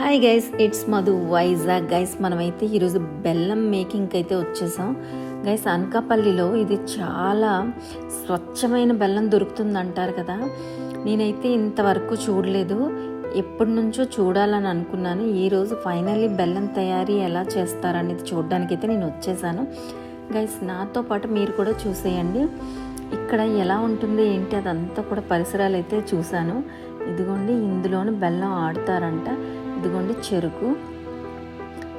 Hi guys, it's Madhu Vizag. Guys మనమైతే ఈరోజు బెల్లం మేకింగ్కి అయితే వచ్చేసాం గైస్. అనకాపల్లిలో ఇది చాలా స్వచ్ఛమైన బెల్లం దొరుకుతుంది అంటారు కదా. నేనైతే ఇంతవరకు చూడలేదు, ఎప్పటి నుంచో చూడాలని అనుకున్నాను. ఈరోజు ఫైనల్లీ బెల్లం తయారీ ఎలా చేస్తారనేది చూడడానికి అయితే నేను వచ్చేసాను గైస్. నాతో పాటు మీరు కూడా చూసేయండి ఇక్కడ ఎలా ఉంటుంది ఏంటి అదంతా కూడా పరిసరాలు అయితే చూశాను. ఇదిగోండి, ఇందులోని బెల్లం ఆడుతారంట. ఇదిగోండి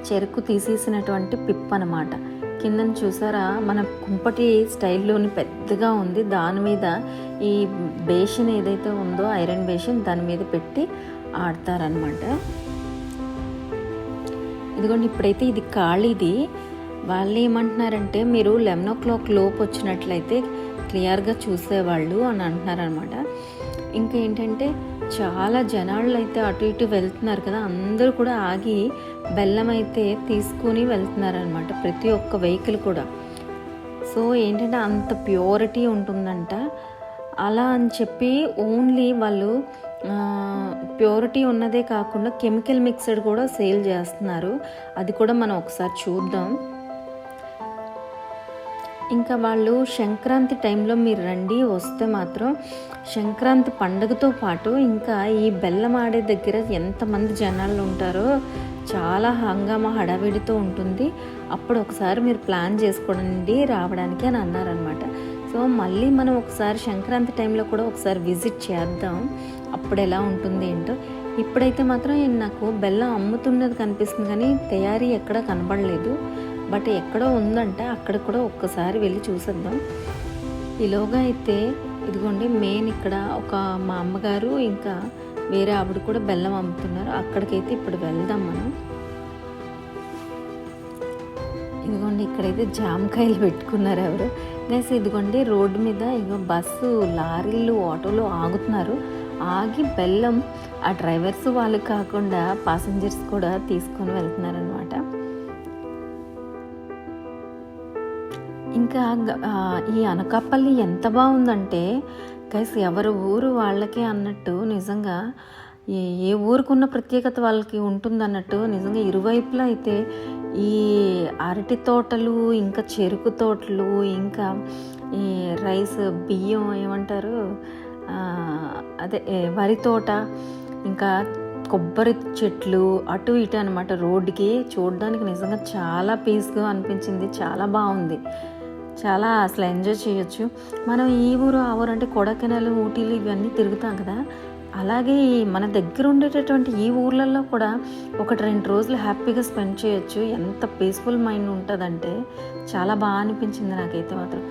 చెరుకు తీసేసినటువంటి పిప్ అనమాట. కింద చూసారా, మన కుంపటి స్టైల్లోని పెద్దగా ఉంది. దాని మీద ఈ బేషన్ ఏదైతే ఉందో, ఐరన్ బేషన్, దాని మీద పెట్టి ఆడతారనమాట. ఇదిగోండి, ఇప్పుడైతే ఇది ఖాళీది. వాళ్ళు ఏమంటున్నారంటే, మీరు 11 o'clock లోపు వచ్చినట్లయితే క్లియర్గా చూసేవాళ్ళు అని అంటున్నారనమాట. ఇంకా ఏంటంటే చాలా జనాలు అయితే అటు ఇటు వెళ్తున్నారు కదా, అందరూ కూడా ఆగి బెల్లం అయితే తీసుకుని వెళ్తున్నారనమాట, ప్రతి ఒక్క వెహికల్ కూడా. సో ఏంటంటే అంత ప్యూరిటీ ఉంటుందంట. అలా అని చెప్పి ఓన్లీ వాళ్ళు ప్యూరిటీ ఉన్నదే కాకుండా కెమికల్ మిక్స్డ్ కూడా సేల్ చేస్తున్నారు. అది కూడా మనం ఒకసారి చూద్దాం. ఇంకా వాళ్ళు సంక్రాంతి టైంలో మీరు రండి, వస్తే మాత్రం సంక్రాంతి పండుగతో పాటు ఇంకా ఈ బెల్లం ఆడే దగ్గర ఎంతమంది జనాలు ఉంటారో చాలా హంగామా హడావిడితో ఉంటుంది. అప్పుడు ఒకసారి మీరు ప్లాన్ చేసుకోండి రావడానికి అని అన్నారనమాట. సో మళ్ళీ మనం ఒకసారి సంక్రాంతి టైంలో కూడా ఒకసారి విజిట్ చేద్దాం, అప్పుడు ఎలా ఉంటుంది ఏంటో. ఇప్పుడైతే మాత్రం నాకు బెల్లం అమ్ముతున్నది కనిపిస్తుంది కానీ తయారీ ఎక్కడా కనబడలేదు. బట్ ఎక్కడో ఉందంటే అక్కడ కూడా ఒక్కసారి వెళ్ళి చూసేద్దాం. ఈలోగా అయితే ఇదిగోండి, మెయిన్ ఇక్కడ ఒక మా అమ్మగారు ఇంకా వేరే ఆవిడ కూడా బెల్లం అమ్ముతున్నారు. అక్కడికైతే ఇప్పుడు వెళ్దాం మనం. ఇదిగోండి, ఇక్కడైతే జామకాయలు పెట్టుకున్నారు ఎవరు గైస్. ఇదిగోండి, రోడ్డు మీద ఇగో బస్సు, లారీలు, ఆటోలు ఆగుతున్నారు. ఆగి బెల్లం ఆ డ్రైవర్స్ వాళ్ళు కాకుండా ప్యాసింజర్స్ కూడా తీసుకొని వెళ్తున్నారనమాట. ఇంకా ఈ అనకాపల్లి ఎంత బాగుందంటే గైస్, ఎవరి ఊరు వాళ్ళకే అన్నట్టు, నిజంగా ఏ ఊరుకున్న ప్రత్యేకత వాళ్ళకి ఉంటుంది అన్నట్టు. నిజంగా ఇరువైపులా అయితే ఈ అరటి తోటలు, ఇంకా చెరుకు తోటలు, ఇంకా ఈ రైస్ బియ్యం ఏమంటారు, అదే వరి తోట, ఇంకా కొబ్బరి చెట్లు అటు ఇటు అనమాట. రోడ్డుకి చూడడానికి నిజంగా చాలా పీస్గా అనిపించింది, చాలా బాగుంది, చాలా అసలు ఎంజాయ్ చేయొచ్చు. మనం ఈ ఊరు ఆ ఊరు అంటే కొడైకెనాల్, ఊటీలు ఇవన్నీ తిరుగుతాం కదా, అలాగే మన దగ్గర ఉండేటటువంటి ఈ ఊర్లలో కూడా 1-2 రోజులు హ్యాపీగా స్పెండ్ చేయొచ్చు. ఎంత పీస్ఫుల్ మైండ్ ఉంటుందంటే చాలా బాగా అనిపించింది నాకైతే మాత్రం.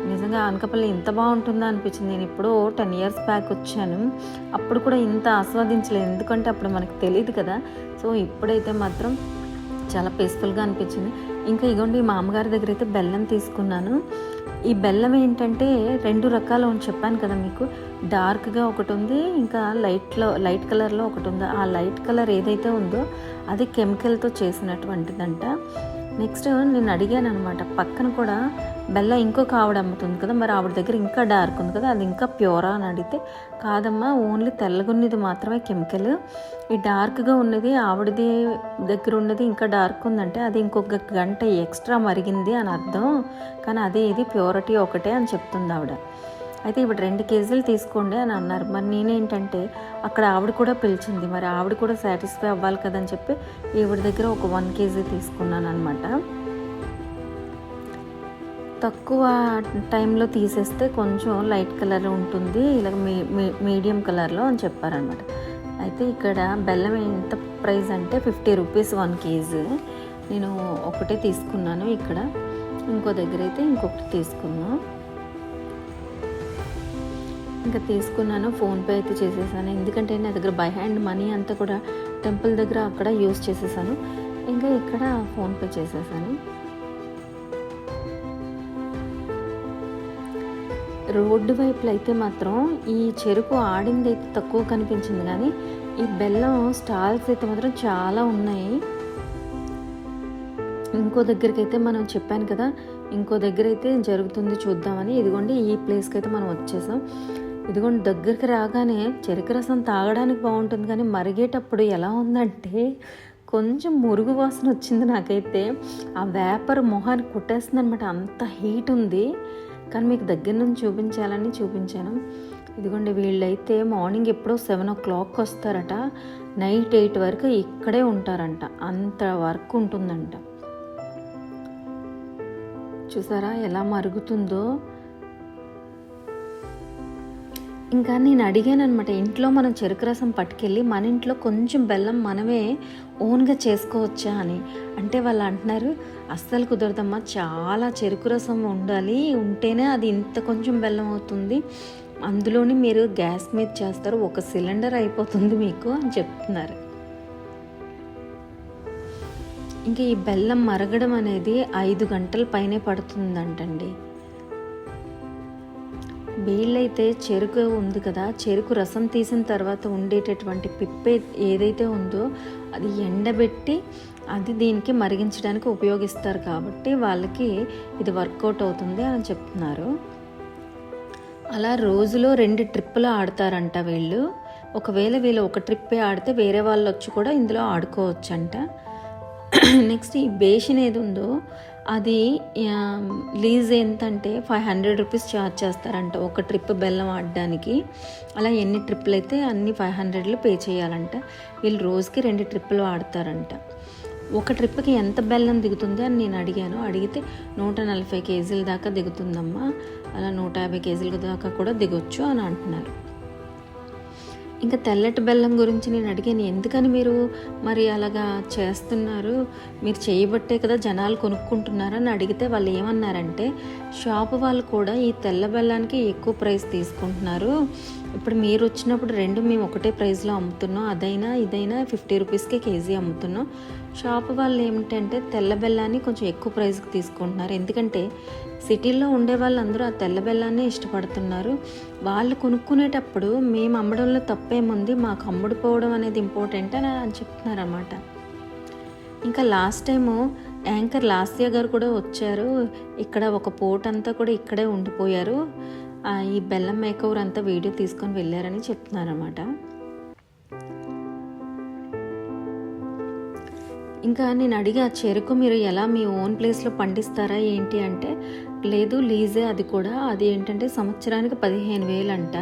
నిజంగా అనకాపల్లి ఇంత బాగుంటుందా అనిపించింది. నేను ఇప్పుడు 10 years బ్యాక్ వచ్చాను, అప్పుడు కూడా ఇంత ఆస్వాదించలేదు, ఎందుకంటే అప్పుడు మనకు తెలియదు కదా. సో ఇప్పుడైతే మాత్రం చాలా పీస్ఫుల్గా అనిపించింది. ఇంకా ఇగోండి, మా అమ్మగారి దగ్గర అయితే బెల్లం తీసుకున్నాను. ఈ బెల్లం ఏంటంటే 2 రకాలు అని చెప్పాను కదా మీకు. డార్క్గా ఒకటి ఉంది, ఇంకా లైట్ కలర్లో ఒకటి ఉంది. ఆ లైట్ కలర్ ఏదైతే ఉందో అది కెమికల్తో చేసినటువంటిదంట. నెక్స్ట్ నేను అడిగాను అనమాట, పక్కన కూడా బెల్లం ఇంకొక ఆవిడ అమ్ముతుంది కదా, మరి ఆవిడ దగ్గర ఇంకా డార్క్ ఉంది కదా, అది ఇంకా ప్యూరా అని అడిగితే, కాదమ్మా, ఓన్లీ తెల్లగున్నది మాత్రమే కెమికల్, ఈ డార్క్గా ఉన్నది ఆవిడది దగ్గర ఉన్నది ఇంకా డార్క్ ఉందంటే అది ఇంకొక గంట ఎక్స్ట్రా మరిగింది అని అర్థం, కానీ అదే ఇది ప్యూరిటీ ఒకటే అని చెప్తుంది ఆవిడ. అయితే ఇప్పుడు 2 kgs తీసుకోండి అని అన్నారు. మరి నేనేంటంటే అక్కడ ఆవిడ కూడా పిలిచింది, మరి ఆవిడ కూడా సాటిస్ఫై అవ్వాలి కదని చెప్పి ఈవిడ దగ్గర ఒక 1 kg తీసుకున్నాను అనమాట. తక్కువ టైంలో తీసేస్తే కొంచెం లైట్ కలర్ ఉంటుంది, ఇలా మీడియం కలర్లో అని చెప్పారనమాట. అయితే ఇక్కడ బెల్లం ఎంత ప్రైస్ అంటే 50 rupees 1 kg. నేను ఒకటే తీసుకున్నాను ఇక్కడ, ఇంకో దగ్గర అయితే ఇంకొకటి తీసుకున్నాను. ఇంకా తీసుకున్నాను, ఫోన్పే అయితే చేసేసాను, ఎందుకంటే నా దగ్గర బై హ్యాండ్ మనీ అంతా కూడా టెంపుల్ దగ్గర అక్కడ యూజ్ చేసేసాను. ఇంకా ఇక్కడ ఫోన్పే చేసేసాను. రోడ్డు వైపులో అయితే మాత్రం ఈ చెరుకు ఆడింది అయితే తక్కువ కనిపించింది, కానీ ఈ బెల్లం స్టాల్స్ అయితే మాత్రం చాలా ఉన్నాయి. ఇంకో దగ్గరికి అయితే మనం చెప్పాను కదా, ఇంకో దగ్గర అయితే జరుగుతుంది చూద్దామని. ఇదిగోండి, ఈ ప్లేస్కి అయితే మనం వచ్చేసాం. ఇదిగోండి దగ్గరికి రాగానే చెరుకు రసం తాగడానికి బాగుంటుంది, కానీ మరిగేటప్పుడు ఎలా ఉందంటే కొంచెం మురుగు వాసన వచ్చింది నాకైతే. ఆ వేపర్ మొహానికి కుట్టేస్తుంది అనమాట, అంత హీట్ ఉంది. కానీ మీకు దగ్గర నుంచి చూపించాలని చూపించాను. ఇదిగోండి వీళ్ళైతే మార్నింగ్ ఎప్పుడో 7 o'clock వస్తారట, నైట్ 8 వరకు ఇక్కడే ఉంటారంట, అంత వర్క్ ఉంటుందంట. చూసారా ఎలా మరుగుతుందో. ఇంకా నేను అడిగాను అనమాట, ఇంట్లో మనం చెరుకు రసం పట్టుకెళ్ళి మన ఇంట్లో కొంచెం బెల్లం మనమే ఓన్గా చేసుకోవచ్చా అని. అంటే వాళ్ళు అంటున్నారు అస్సలు కుదరదమ్మా, చాలా చెరుకు రసం ఉండాలి, ఉంటేనే అది ఇంత కొంచెం బెల్లం అవుతుంది, అందులోని మీరు గ్యాస్ మీద చేస్తారు, 1 సిలిండర్ అయిపోతుంది మీకు అని చెప్తున్నారు. ఇంకా ఈ బెల్లం మరగడం అనేది 5 గంటల పైనే పడుతుందంటండి. వీళ్ళైతే చెరుకు ఉంది కదా, చెరుకు రసం తీసిన తర్వాత ఉండేటటువంటి పిప్పే ఏదైతే ఉందో అది ఎండబెట్టి అది దీనికి మరిగించడానికి ఉపయోగిస్తారు, కాబట్టి వాళ్ళకి ఇది వర్కౌట్ అవుతుంది అని చెప్తున్నారు. అలా రోజులో 2 ట్రిప్పులు ఆడతారంట వీళ్ళు. ఒకవేళ వీళ్ళు 1 ట్రిప్పే ఆడితే వేరే వాళ్ళు వచ్చి కూడా ఇందులో ఆడుకోవచ్చంట. నెక్స్ట్ ఈ బేషన్ ఏది ఉందో అది లీజ్ ఎంతంటే 500 రూపీస్ ఛార్జ్ చేస్తారంట 1 ట్రిప్ బెల్లం ఆడడానికి. అలా ఎన్ని ట్రిప్పులు అయితే అన్ని 500 పే చేయాలంట. వీళ్ళు రోజుకి 2 ట్రిప్పులు ఆడతారంట. 1 ట్రిప్కి ఎంత బెల్లం దిగుతుంది అని నేను అడిగాను. అడిగితే 140 కేజీల దాకా దిగుతుందమ్మా, అలా 150 కేజీల దాకా కూడా దిగొచ్చు అని అంటున్నారు. ఇంకా తెల్లటి బెల్లం గురించి నేను అడిగాను, ఎందుకని మీరు మరి అలాగా చేస్తున్నారు, మీరు చేయబట్టే కదా జనాలు కొనుక్కుంటున్నారని అడిగితే వాళ్ళు ఏమన్నారంటే, షాపు వాళ్ళు కూడా ఈ తెల్ల బెల్లానికి ఎక్కువ ప్రైస్ తీసుకుంటున్నారు, ఇప్పుడు మీరు వచ్చినప్పుడు 2 మేము ఒకటే ప్రైస్లో అమ్ముతున్నాం, అదైనా ఇదైనా 50 రూపీస్కే కేజీ అమ్ముతున్నాం. షాపు వాళ్ళు ఏమిటంటే తెల్ల బెల్లాన్ని కొంచెం ఎక్కువ ప్రైస్కి తీసుకుంటున్నారు, ఎందుకంటే సిటీల్లో ఉండే వాళ్ళందరూ ఆ తెల్ల బెల్లాన్నే ఇష్టపడుతున్నారు, వాళ్ళు కొనుక్కునేటప్పుడు మేము అమ్మడంలో తప్పేముంది, మాకు అమ్ముడుపోవడం అనేది ఇంపార్టెంట్ అని చెప్తున్నారన్నమాట. ఇంకా లాస్ట్ టైము యాంకర్ లాస్య గారు కూడా వచ్చారు, ఇక్కడ ఒక పూట అంతా కూడా ఇక్కడే ఉండిపోయారు, ఈ బెల్లం మేకవర్ అంతా వీడియో తీసుకొని వెళ్ళారని చెప్తున్నారన్నమాట. ఇంకా నేను అడిగా, చెరుకు మీరు ఎలా మీ ఓన్ ప్లేస్లో పండిస్తారా ఏంటి అంటే, లేదు లీజే, అది కూడా అది ఏంటంటే సంవత్సరానికి 15,000 అంట,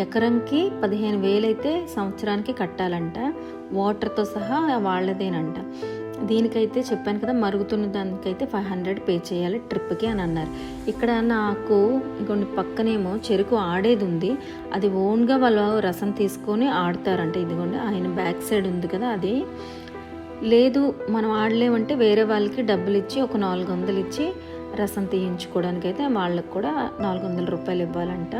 ఎకరంకి 15,000 అయితే సంవత్సరానికి కట్టాలంట, వాటర్తో సహా వాళ్ళదేనంట. దీనికైతే చెప్పాను కదా, మరుగుతున్న దానికైతే 500 పే చేయాలి ట్రిప్కి అని అన్నారు. ఇక్కడ నాకు ఇంకొన్ని పక్కనేమో చెరుకు ఆడేది ఉంది, అది ఓన్గా వాళ్ళు రసం తీసుకొని ఆడతారంట. ఇదిగోండి ఆయన బ్యాక్ సైడ్ ఉంది కదా అది. లేదు మనం ఆడలేమంటే వేరే వాళ్ళకి డబ్బులు ఇచ్చి ఒక 400 ఇచ్చి రసం తీయించుకోవడానికి అయితే వాళ్ళకి కూడా 400 రూపాయలు ఇవ్వాలంట.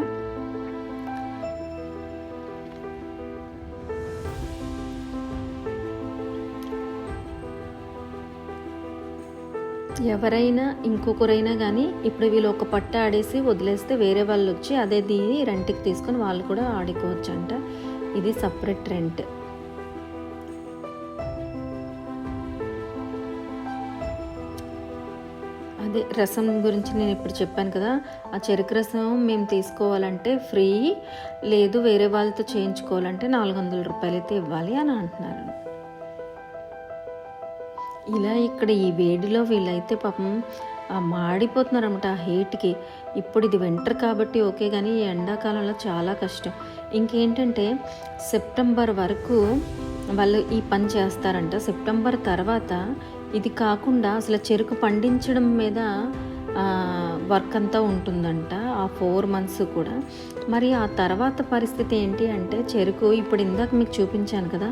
ఎవరైనా ఇంకొకరైనా కానీ ఇప్పుడు వీళ్ళు ఒక పట్ట ఆడేసి వదిలేస్తే వేరే వాళ్ళు వచ్చి అదే దీని రెంట్కి తీసుకొని వాళ్ళు కూడా ఆడుకోవచ్చు అంట. ఇది సపరేట్ రెంట్. అదే రసం గురించి నేను ఇప్పుడు చెప్పాను కదా, ఆ చెరుకు రసం మేము తీసుకోవాలంటే ఫ్రీ, లేదు వేరే వాళ్ళతో చేయించుకోవాలంటే 400 రూపాయలు అయితే ఇవ్వాలి అని అంటున్నారు. ఇలా ఇక్కడ ఈ వేడిలో వీళ్ళైతే పాపం మాడిపోతున్నారు అన్నమాట ఆ హీట్కి. ఇప్పుడు ఇది వింటర్ కాబట్టి ఓకే, కానీ ఎండాకాలంలో చాలా కష్టం. ఇంకేంటంటే సెప్టెంబర్ వరకు వాళ్ళు ఈ పని చేస్తారంట. సెప్టెంబర్ తర్వాత ఇది కాకుండా అసలు చెరుకు పండించడం మీద వర్క్ అంతా ఉంటుందంట ఆ 4 months కూడా. మరి ఆ తర్వాత పరిస్థితి ఏంటి అంటే, చెరుకు ఇప్పుడు ఇందాక మీకు చూపించాను కదా,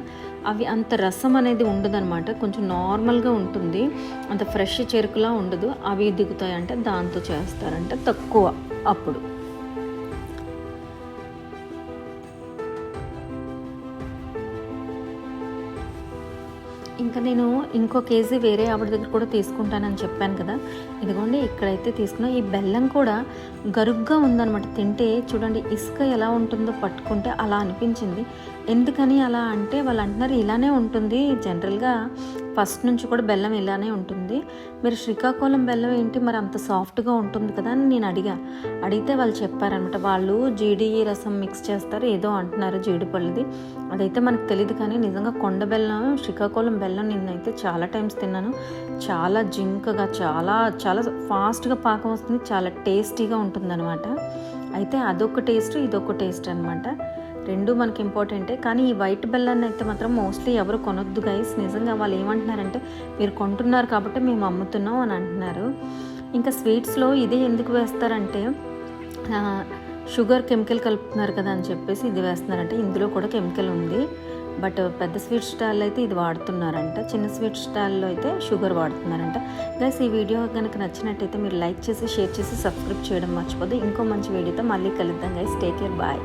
అవి అంత రసం అనేది ఉండదన్నమాట, కొంచెం నార్మల్గా ఉంటుంది, అంత ఫ్రెష్ చెరుకులా ఉండదు, అవి దిగుతాయంటే దాంతో చేస్తారంటే తక్కువ అప్పుడు. ఇంకా నేను ఇంకో కేజీ వేరే ఆవిడ దగ్గర కూడా తీసుకుంటానని చెప్పాను కదా, ఇదిగోండి ఇక్కడైతే తీసుకున్నా. ఈ బెల్లం కూడా గరుగ్గా ఉందన్నమాట, తింటే చూడండి ఇసుక ఎలా ఉంటుందో పట్టుకుంటే అలా అనిపించింది. ఎందుకని అలా అంటే వాళ్ళు అంటున్నారు ఇలానే ఉంటుంది, జనరల్గా ఫస్ట్ నుంచి కూడా బెల్లం ఇలానే ఉంటుంది. మీరు శ్రీకాకుళం బెల్లం ఏంటి మరి అంత సాఫ్ట్గా ఉంటుంది కదా అని నేను అడిగితే వాళ్ళు చెప్పారనమాట. వాళ్ళు జీడి రసం మిక్స్ చేస్తారు ఏదో అంటున్నారు, జీడిపళ్ళది. అదైతే మనకు తెలియదు, కానీ నిజంగా కొండ బెల్లం, శ్రీకాకుళం బెల్లం నేనైతే చాలా టైమ్స్ తిన్నాను. చాలా జింకగా, చాలా చాలా ఫాస్ట్గా పాకం వస్తుంది, చాలా టేస్టీగా ఉంటుందన్నమాట. అయితే అదొక టేస్ట్, ఇదొక టేస్ట్ అనమాట. రెండు మనకి ఇంపార్టెంటే. కానీ ఈ వైట్ బెల్లాన్ని అయితే మాత్రం మోస్ట్లీ ఎవరు కొనొద్దు గైస్. నిజంగా వాళ్ళు ఏమంటున్నారంటే మీరు కొంటున్నారు కాబట్టి మేము అమ్ముతున్నాం అని అంటున్నారు. ఇంకా స్వీట్స్లో ఇదే ఎందుకు వేస్తారంటే షుగర్ కెమికల్ కలుపుతున్నారు కదా అని చెప్పేసి ఇది వేస్తున్నారంటే ఇందులో కూడా కెమికల్ ఉంది. బట్ పెద్ద స్వీట్ స్టాల్లో అయితే ఇది వాడుతున్నారంట, చిన్న స్వీట్ స్టాల్లో అయితే షుగర్ వాడుతున్నారంట. గైస్ ఈ వీడియో కనుక నచ్చినట్టయితే మీరు లైక్ చేసి, షేర్ చేసి, సబ్స్క్రైబ్ చేయడం మర్చిపోదు. ఇంకో మంచి వీడియోతో మళ్ళీ కలుద్దాం గైస్. Take care, bye.